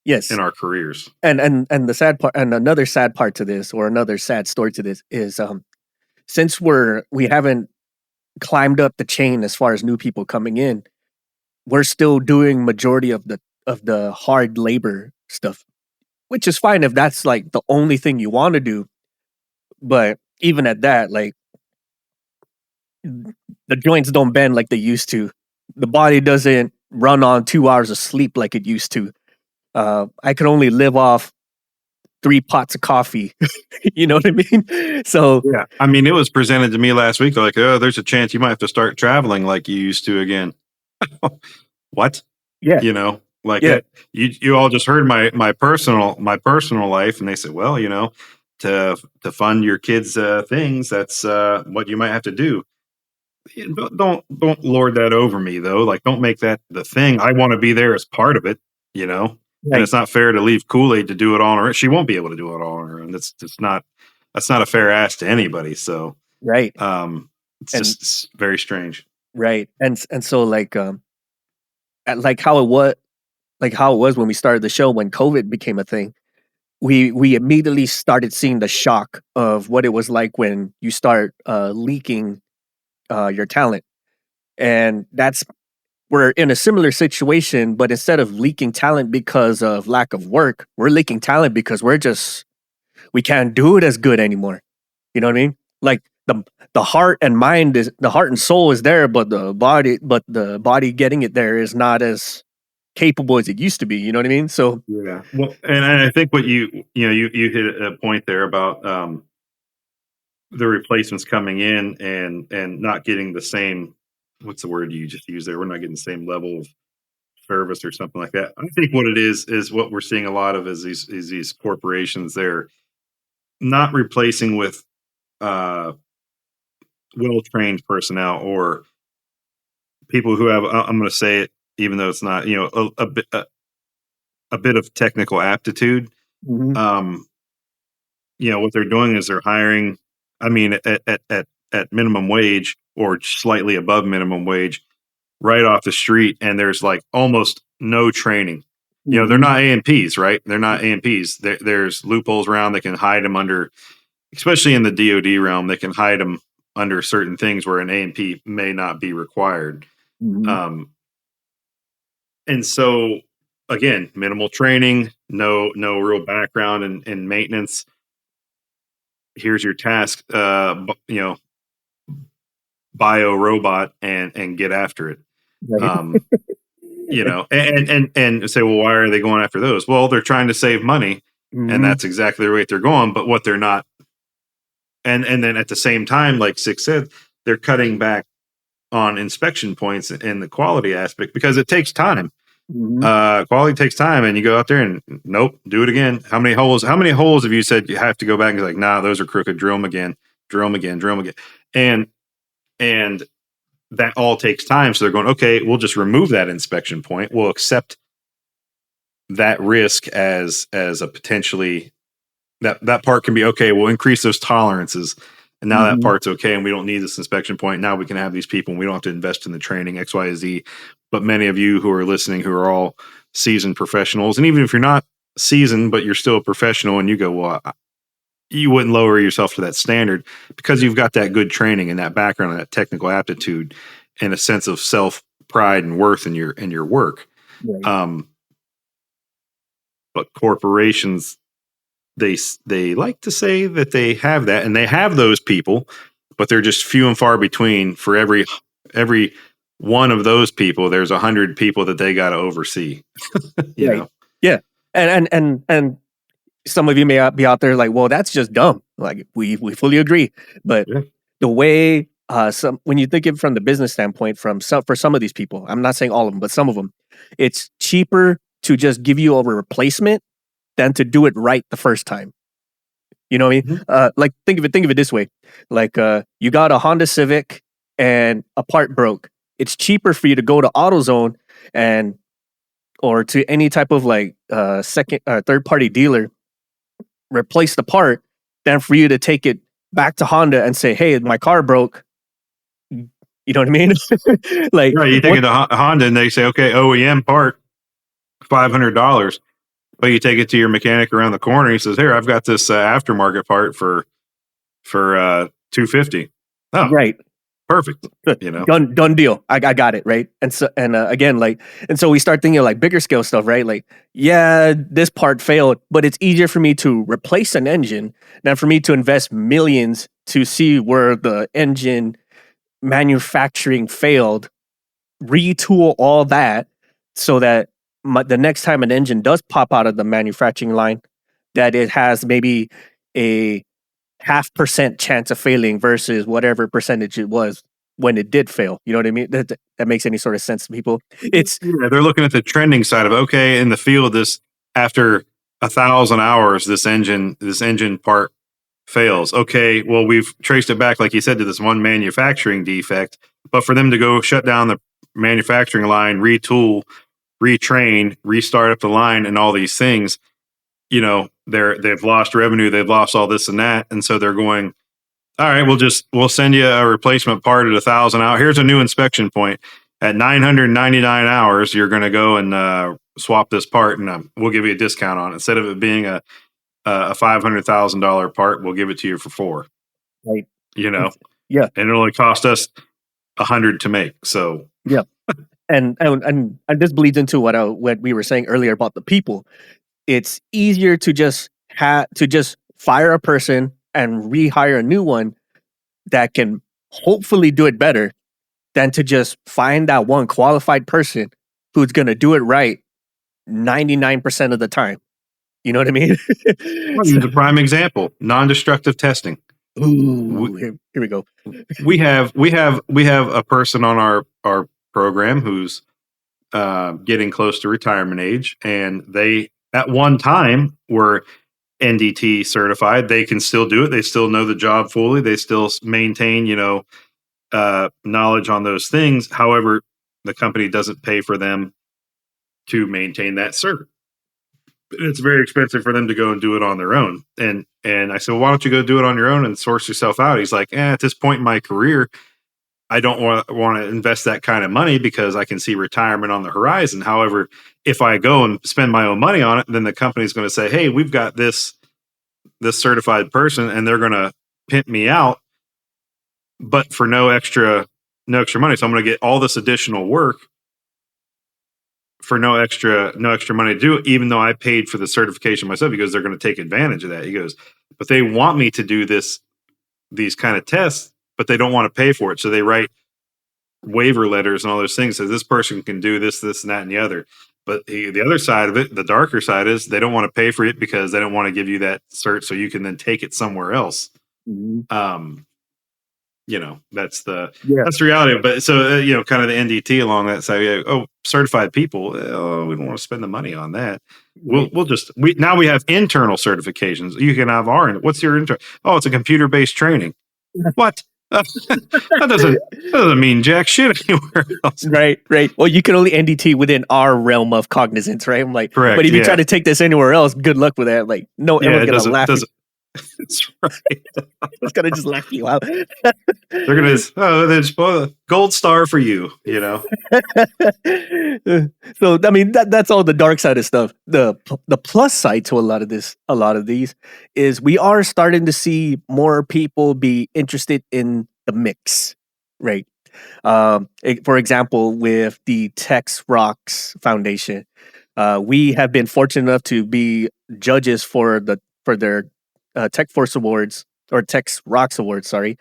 Yes. in our careers. And the sad part, and another sad part to this, or another sad story to this, is since we haven't climbed up the chain as far as new people coming in, we're still doing majority of the hard labor stuff, which is fine if that's like the only thing you want to do. But even at that, like, the joints don't bend like they used to. The body doesn't run on 2 hours of sleep like it used to. I could only live off 3 pots of coffee. You know what I mean? So Yeah. I mean, it was presented to me last week, like, oh, there's a chance you might have to start traveling like you used to again. What? yeah, Like yeah, you all just heard my personal life, and they said, well, to fund your kids' things, that's what you might have to do. Don't lord that over me though. Like, don't make that the thing. I want to be there as part of it, and right, it's not fair to leave Kool-Aid to do it all on her own. She won't be able to do it all on her own. That's not a fair ask to anybody. So right, it's and just it's very strange. right, and so like like how it was when we started the show when COVID became a thing. We immediately started seeing the shock of what it was like when you start leaking your talent, and we're in a similar situation, but instead of leaking talent because of lack of work, we're leaking talent because we can't do it as good anymore. You know what I mean? Like the heart and the heart and soul is there, but the body getting it there is not as capable as it used to be. You know what I mean? So Yeah. Well, and I think what you hit a point there about the replacements coming in and not getting the same, what's the word you just used there? We're not getting the same level of service or something like that. I think what it is what we're seeing a lot of is these corporations. They're not replacing with uh, well trained personnel or people who have. I'm going to say it, even though it's not, a bit of technical aptitude. mhm, Um, what they're doing is they're hiring. I mean, at minimum wage or slightly above minimum wage, right off the street, and there's like almost no training. They're mhm, not AMPs, right? They're not AMPs. There's loopholes around. They can hide them under, especially in the DoD realm. They can hide them under certain things where an AMP may not be required. mhm. Um, and so, again, minimal training, no real background in maintenance. Here's your task. Bio robot and get after it. Right. Um, and say, well, why are they going after those? Well, they're trying to save money, and Mhm, that's exactly the rate they're going. But what they're not, and then at the same time, like Six said, they're cutting back on inspection points and the quality aspect because it takes time. Quality takes time, and you go out there and nope, do it again. How many holes have you said you have to go back and like, nah, those are crooked, drill them again, drill them again, drill them again. And that all takes time. So they're going, okay, we'll just remove that inspection point. We'll accept that risk as a potentially that part can be okay. We'll increase those tolerances. And now that part's okay. And we don't need this inspection point. Now we can have these people and we don't have to invest in the training X, Y, Z. But many of you who are listening, who are all seasoned professionals, and even if you're not seasoned, but you're still a professional and you go, well, you wouldn't lower yourself to that standard because you've got that good training and that background and that technical aptitude and a sense of self pride and worth in your work. Right. But corporations, they like to say that they have that, and they have those people, but they're just few and far between. For every one of those people, there's 100 people that they got to oversee. you know? Yeah. And some of you may be out there like, well, that's just dumb. Like we fully agree. But the way when you think of it from the business standpoint, for some of these people, I'm not saying all of them, but some of them, it's cheaper to just give you a replacement than to do it right the first time. You know what I mean? Like think of it this way. Like you got a Honda Civic and a part broke. It's cheaper for you to go to AutoZone or to any type of like second third party dealer, replace the part, than for you to take it back to Honda and say, hey, my car broke. You know what I mean? Like, right, you take it to Honda and they say, okay, OEM part, $500. But you take it to your mechanic around the corner. He says, here, I've got this aftermarket part for $250. Oh, right. Perfect. You know, done deal. I got it. Right. And so, again, like, and so we start thinking like bigger scale stuff, right? Like, yeah, this part failed, but it's easier for me to replace an engine than for me to invest millions to see where the engine manufacturing failed, retool all that so that the next time an engine does pop out of the manufacturing line, that it has maybe a 0.5% chance of failing versus whatever percentage it was when it did fail. You know what I mean? That makes any sort of sense to people. It's they're looking at the trending side of, okay, in the field, this after 1,000 hours, this engine part fails. Okay, well, we've traced it back, like you said, to this one manufacturing defect. But for them to go shut down the manufacturing line, retool, retrain, restart up the line, and all these things, you know, they've lost revenue, they've lost all this and that, and so they're going, all right, we'll send you a replacement part at 1,000 hours. Here's a new inspection point at 999 hours. You're going to go and swap this part, and we'll give you a discount on it. Instead of it being a $500,000 part, we'll give it to you for $4. Right. You know, yeah, and it only cost us $100 to make. So yeah, and this bleeds into what we were saying earlier about the people. It's easier to just fire a person and rehire a new one that can hopefully do it better than to just find that one qualified person who's going to do it right 99% of the time. You know what I mean? Use a prime example: non-destructive testing. Ooh, here we go. we have a person on our program who's getting close to retirement age, and they at one time were NDT certified. They can still do it. They still know the job fully. They still maintain, knowledge on those things. However, the company doesn't pay for them to maintain that cert. It's very expensive for them to go and do it on their own. And I said, well, why don't you go do it on your own and source yourself out? He's like, at this point in my career, I don't want to invest that kind of money because I can see retirement on the horizon. However, if I go and spend my own money on it, then the company's going to say, hey, we've got this certified person, and they're going to pimp me out, but for no extra money. So I'm going to get all this additional work for no extra money to do it, even though I paid for the certification myself, because they're going to take advantage of that. He goes, but they want me to do these kind of tests, but they don't want to pay for it. So they write waiver letters and all those things. So this person can do this, and that, and the other. But the other side of it, the darker side, is they don't want to pay for it because they don't want to give you that cert so you can then take it somewhere else. Mm-hmm. that's the Yeah. reality. But so kind of the NDT along that side. Certified people. We don't want to spend the money on that. Right. Now we have internal certifications. You can have what's your intern? Oh, it's a computer based training. What? That doesn't mean jack shit anywhere else. Right. Well, you can only NDT within our realm of cognizance, right? I'm like, Correct. but if you yeah. try to take this anywhere else, good luck with that. Like, no, Yeah, everyone's gonna laugh. That's right. It's gonna just laugh you out. They're gonna gold star for you. So I mean that's all the dark side of stuff. The plus side to a lot of these is we are starting to see more people be interested in the mix, right? For example, with the Tex Rocks Foundation, we have been fortunate enough to be judges for their Tech Force Awards or Tex Rocks Awards, sorry,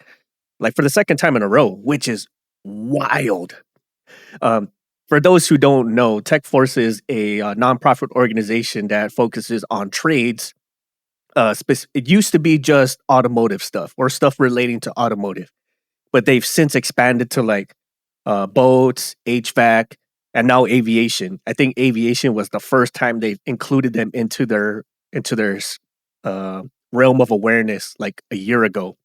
like for the second time in a row, which is wild. For those who don't know, Tech Force is a nonprofit organization that focuses on trades. It used to be just automotive stuff or stuff relating to automotive, but they've since expanded to like boats, HVAC, and now aviation. I think aviation was the first time they included them into their uh, realm of awareness like a year ago.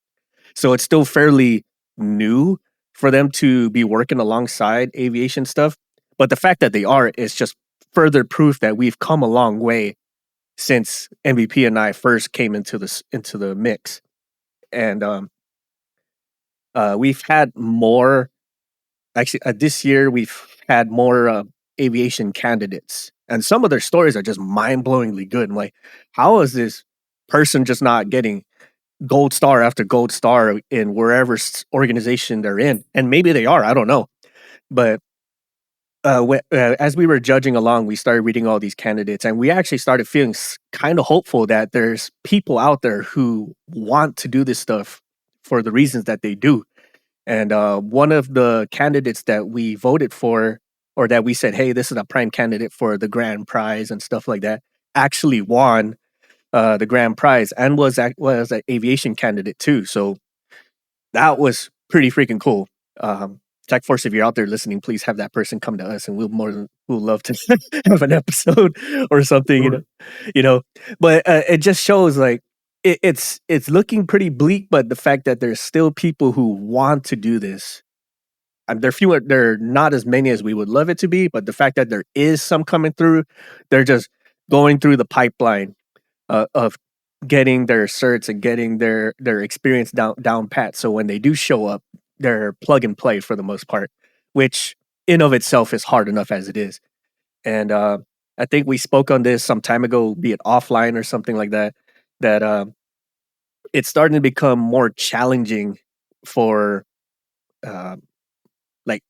So it's still fairly new for them to be working alongside aviation stuff. But the fact that they are is just further proof that we've come a long way since MVP and I first came into the mix. And we've had more. Actually, this year we've had more aviation candidates, and some of their stories are just mind-blowingly good. I'm like, how is this person just not getting gold star after gold star in wherever organization they're in? And maybe they are, I don't know. But as we were judging along, we started reading all these candidates, and we actually started feeling kind of hopeful that there's people out there who want to do this stuff for the reasons that they do. And one of the candidates that we voted for, or that we said, hey, this is a prime candidate for the grand prize and stuff like that, actually won the grand prize and was an aviation candidate too. So that was pretty freaking cool. Tech Force, if you're out there listening, please have that person come to us, and we'll love to have an episode or something. Sure. But it just shows like it's looking pretty bleak. But the fact that there's still people who want to do this, they're fewer. They're not as many as we would love it to be. But the fact that there is some coming through, they're just going through the pipeline of getting their certs and getting their experience down pat. So when they do show up, they're plug and play for the most part, which in of itself is hard enough as it is. And I think we spoke on this some time ago, be it offline or something like that, that it's starting to become more challenging for like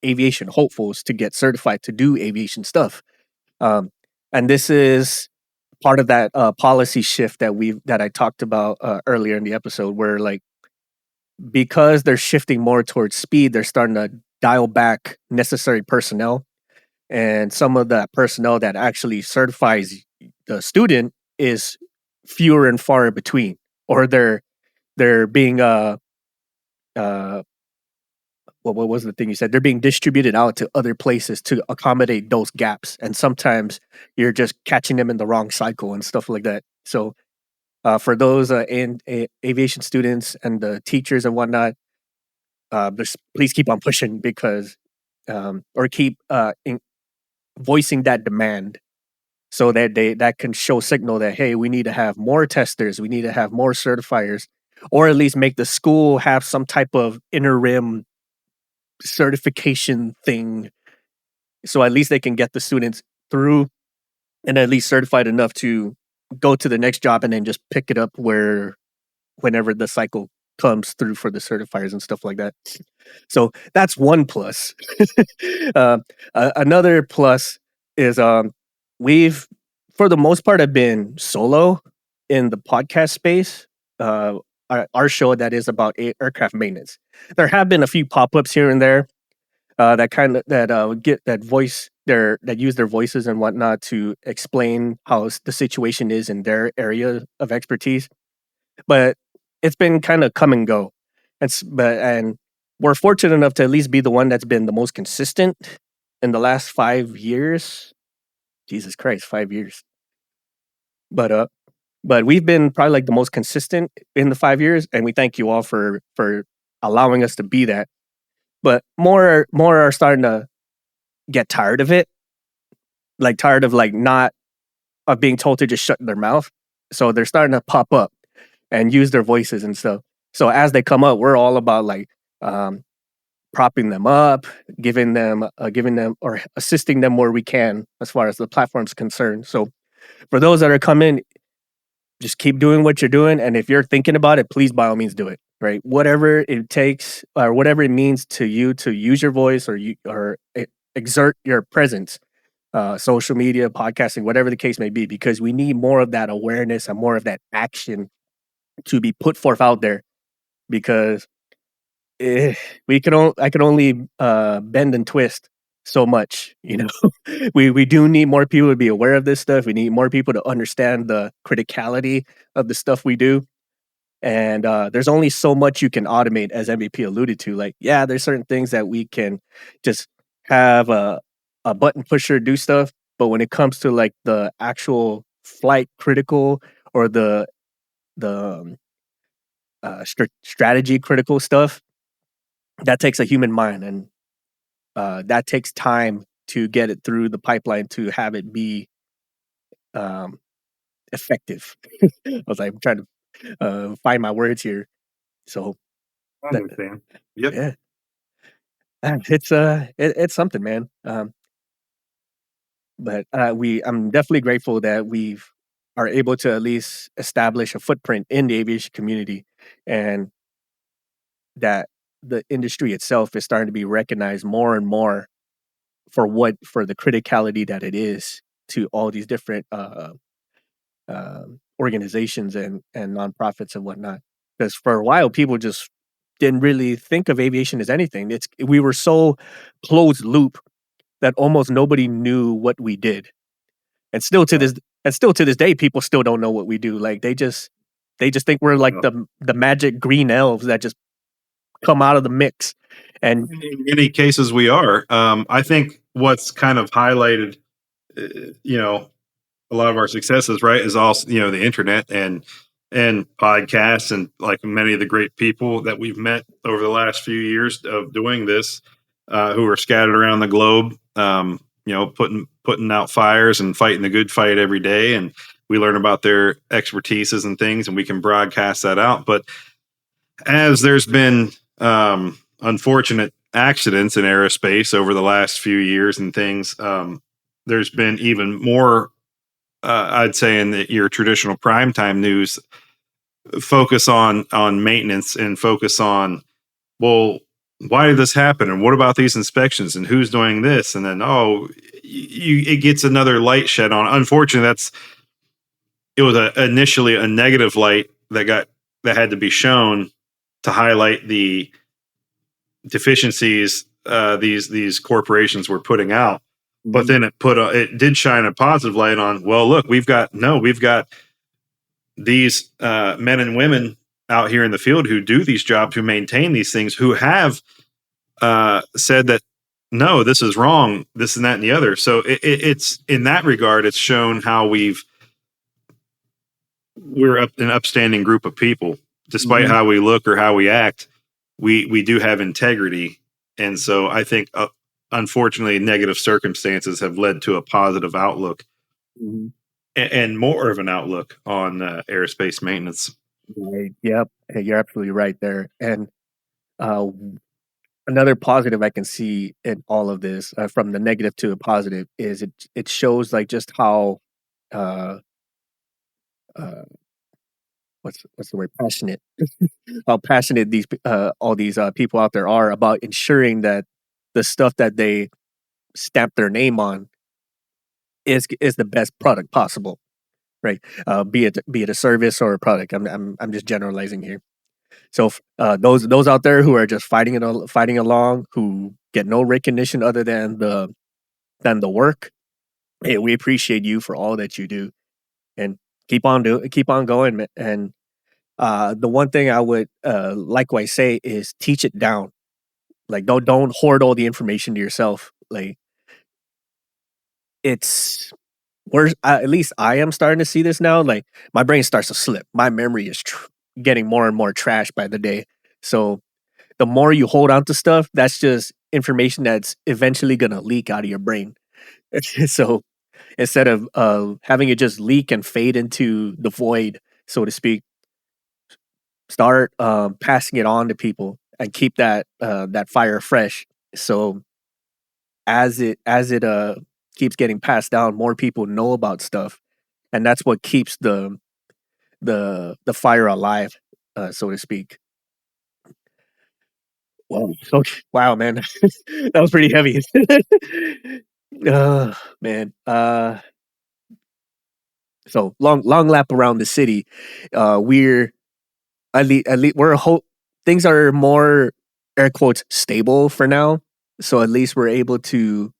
aviation hopefuls to get certified to do aviation stuff. And this is part of that policy shift that I talked about earlier in the episode, where like because they're shifting more towards speed, they're starting to dial back necessary personnel, and some of that personnel that actually certifies the student is fewer and far in between, or they're being what was the thing you said? They're being distributed out to other places to accommodate those gaps, and sometimes you're just catching them in the wrong cycle and stuff like that. So for those aviation students and the teachers and whatnot, please keep on pushing because, or keep voicing that demand, so that that can show signal that, hey, we need to have more testers, we need to have more certifiers, or at least make the school have some type of interim certification thing, so at least they can get the students through and at least certified enough to go to the next job and then just pick it up whenever the cycle comes through for the certifiers and stuff like that. So that's one plus. Another plus is we've, for the most part, have been solo in the podcast space. Our show that is about aircraft maintenance. There have been a few pop-ups here and there that kind of get that voice that use their voices and whatnot to explain how the situation is in their area of expertise, but it's been kind of come and go. And we're fortunate enough to at least be the one that's been the most consistent in the last 5 years. Jesus Christ, 5 years. But we've been probably like the most consistent in the 5 years, and we thank you all for allowing us to be that. But more are starting to get tired of it, like tired of like not of being told to just shut their mouth. So they're starting to pop up and use their voices and stuff. So as they come up, we're all about like um, propping them up, giving them or assisting them where we can as far as the platform's concerned. So for those that are coming, just keep doing what you're doing, and if you're thinking about it, please by all means do it. Right, whatever it takes or whatever it means to you to use your voice or exert your presence, social media, podcasting, whatever the case may be, because we need more of that awareness and more of that action to be put forth out there. Because eh, I can only bend and twist so much, you know. We do need more people to be aware of this stuff. We need more people to understand the criticality of the stuff we do. And there's only so much you can automate, as MVP alluded to. Like, yeah, there's certain things that we can just have a button pusher do stuff, but when it comes to like the actual flight critical or the strategy critical stuff, that takes a human mind, and that takes time to get it through the pipeline to have it be um, effective. I was like, I'm trying to find my words here. So I that, understand. Yep. yeah, it's something, man. But I'm definitely grateful that we've are able to at least establish a footprint in the aviation community, and that the industry itself is starting to be recognized more and more for the criticality that it is to all these different organizations and nonprofits and whatnot. Because for a while, people just didn't really think of aviation as anything. We were so closed loop that almost nobody knew what we did. And still to this day, people still don't know what we do. Like they just think we're like the magic green elves that just come out of the mix. And In many cases, we are. I think what's kind of highlighted, uh, you know, a lot of our successes, right, is also the internet and podcasts and like many of the great people that we've met over the last few years of doing this, who are scattered around the globe, putting out fires and fighting the good fight every day, and we learn about their expertises and things, and we can broadcast that out. But as there's been unfortunate accidents in aerospace over the last few years and things, there's been even more, I'd say, in your traditional primetime news, focus on maintenance and focus on, well, why did this happen, and what about these inspections, and who's doing this, and then it gets another light shed on. Unfortunately, it was initially a negative light that had to be shown to highlight the deficiencies these corporations were putting out. But then it did shine a positive light on, well, look, we've got these men and women out here in the field who do these jobs, who maintain these things, who have said that no, this is wrong, this and that and the other. So it's in that regard, it's shown how we're an upstanding group of people, despite how we look or how we act. We do have integrity, and so I think unfortunately negative circumstances have led to a positive outlook and more of an outlook on aerospace maintenance. right, yep, hey, you're absolutely right there. And uh, another positive I can see in all of this, from the negative to a positive, is it shows like just how uh, uh, what's the word, passionate, how passionate these all these people out there are about ensuring that the stuff that they stamp their name on is the best product possible, right? Be it a service or a product. I'm just generalizing here. So those out there who are just fighting along, who get no recognition other than the work, hey, we appreciate you for all that you do, and keep on going, and The one thing I would likewise say is teach it down. Like don't hoard all the information to yourself. Like it's we're at least I am starting to see this now. Like my brain starts to slip. My memory is getting more and more trash by the day. So the more you hold on to stuff, that's just information that's eventually gonna leak out of your brain. So instead of having it just leak and fade into the void, so to speak, start passing it on to people and keep that fire fresh. So as it keeps getting passed down, more people know about stuff, and that's what keeps the fire alive, so to speak. Wow. Okay. Wow, man. That was pretty heavy. Man. So long lap around the city. We're at least things are more air quotes stable for now. So at least we're able to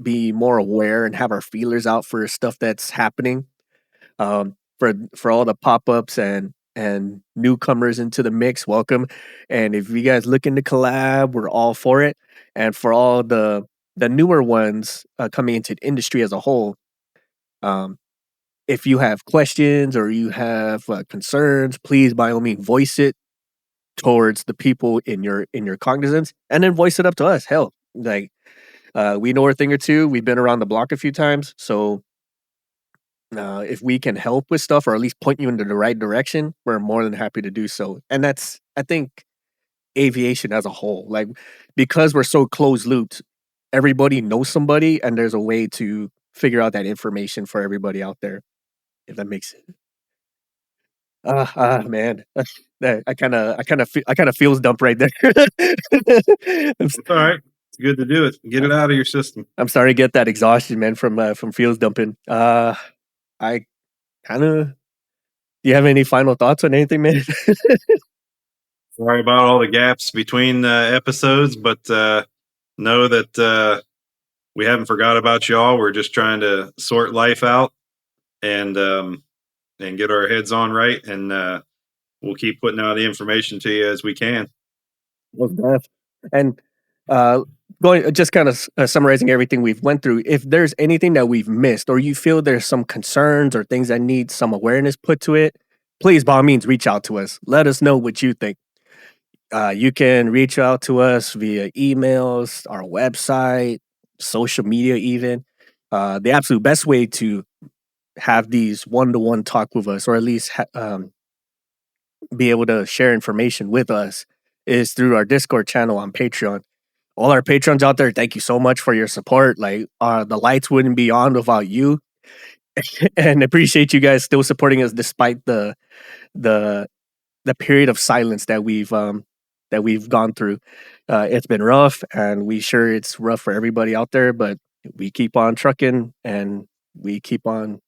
be more aware and have our feelers out for stuff that's happening. For all the pop-ups and newcomers into the mix, welcome. And if you guys looking to collab, we're all for it. And for all the newer ones coming into the industry as a whole, um, if you have questions or you have concerns, please by all means voice it towards the people in your cognizance, and then voice it up to us. Hell, like we know a thing or two. We've been around the block a few times, so if we can help with stuff or at least point you into the right direction, we're more than happy to do so. And that's, I think, aviation as a whole. Like, because we're so close looped, everybody knows somebody, and there's a way to figure out that information for everybody out there. If that makes sense. Man, I kind of feels dump right there. It's all right. It's good to do it. Get it out of your system. I'm sorry to get that exhaustion, man, from feels dumping. I kind of. Do you have any final thoughts on anything, man? Sorry about all the gaps between episodes, but know that we haven't forgot about y'all. We're just trying to sort life out and get our heads on right, and we'll keep putting out the information to you as we can. Most def. And going just kind of summarizing everything we've went through, if there's anything that we've missed or you feel there's some concerns or things that need some awareness put to it, please by all means reach out to us. Let us know what you think. You can reach out to us via emails, our website, social media, even. The absolute best way to have these one-to-one talk with us, or at least be able to share information with us, is through our Discord channel on Patreon. All our patrons out there, thank you so much for your support. Like, the lights wouldn't be on without you, and appreciate you guys still supporting us despite the period of silence that we've gone through. It's been rough, and we sure it's rough for everybody out there, but we keep on trucking and we keep on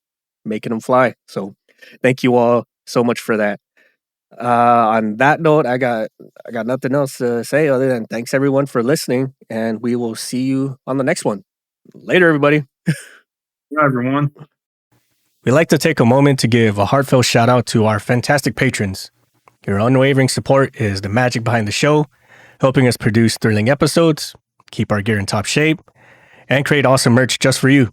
making them fly. So thank you all so much for that. On that note, I got nothing else to say other than thanks everyone for listening, and we will see you on the next one. Later, everybody. Bye, everyone. We'd like to take a moment to give a heartfelt shout out to our fantastic patrons. Your unwavering support is the magic behind the show, helping us produce thrilling episodes, keep our gear in top shape, and create awesome merch just for you.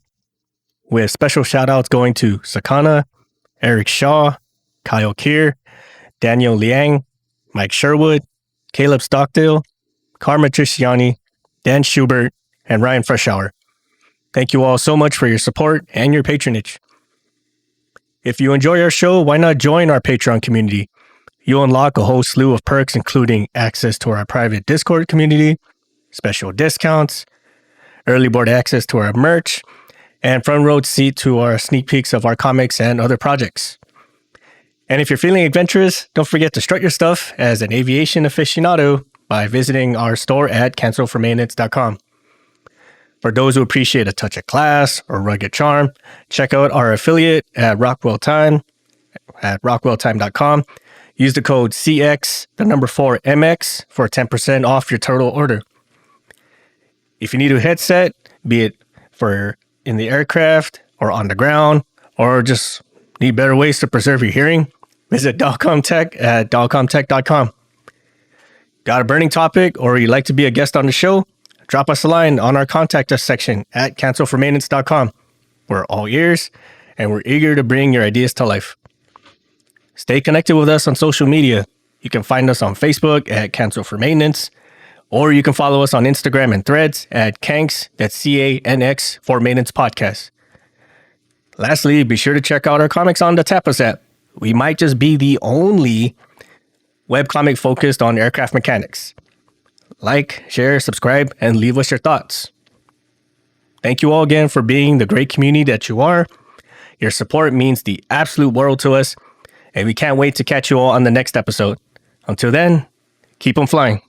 With special shout outs going to SaKonna, Eric Shaw, Kiel K, Daniel Liang, Mike Sherwood, Caleb Stockdale, Karma Trisciani, Dan Schubert, and Ryan Freshour. Thank you all so much for your support and your patronage. If you enjoy our show, why not join our Patreon community? You'll unlock a whole slew of perks, including access to our private Discord community, special discounts, early board access to our merch, and front row seat to our sneak peeks of our comics and other projects. And if you're feeling adventurous, don't forget to strut your stuff as an aviation aficionado by visiting our store at cancelformaintenance.com. For those who appreciate a touch of class or rugged charm, check out our affiliate at Rockwell Time at rockwelltime.com. Use the code CX, the number 4 MX for 10% off your total order. If you need a headset, be it for in the aircraft or on the ground, or just need better ways to preserve your hearing, Visit .comtech at .comtech.com. Got a burning topic or you'd like to be a guest on the show? Drop us a line on our contact us section at cancelformaintenance.com. We're all ears and we're eager to bring your ideas to life. Stay connected with us on social media. You can find us on Facebook at Cancel for Maintenance, or you can follow us on Instagram and Threads at Canx, that's CANX, for Maintenance Podcast. Lastly, be sure to check out our comics on the Tapas app. We might just be the only webcomic focused on aircraft mechanics. Like, share, subscribe, and leave us your thoughts. Thank you all again for being the great community that you are. Your support means the absolute world to us, and we can't wait to catch you all on the next episode. Until then, keep them flying.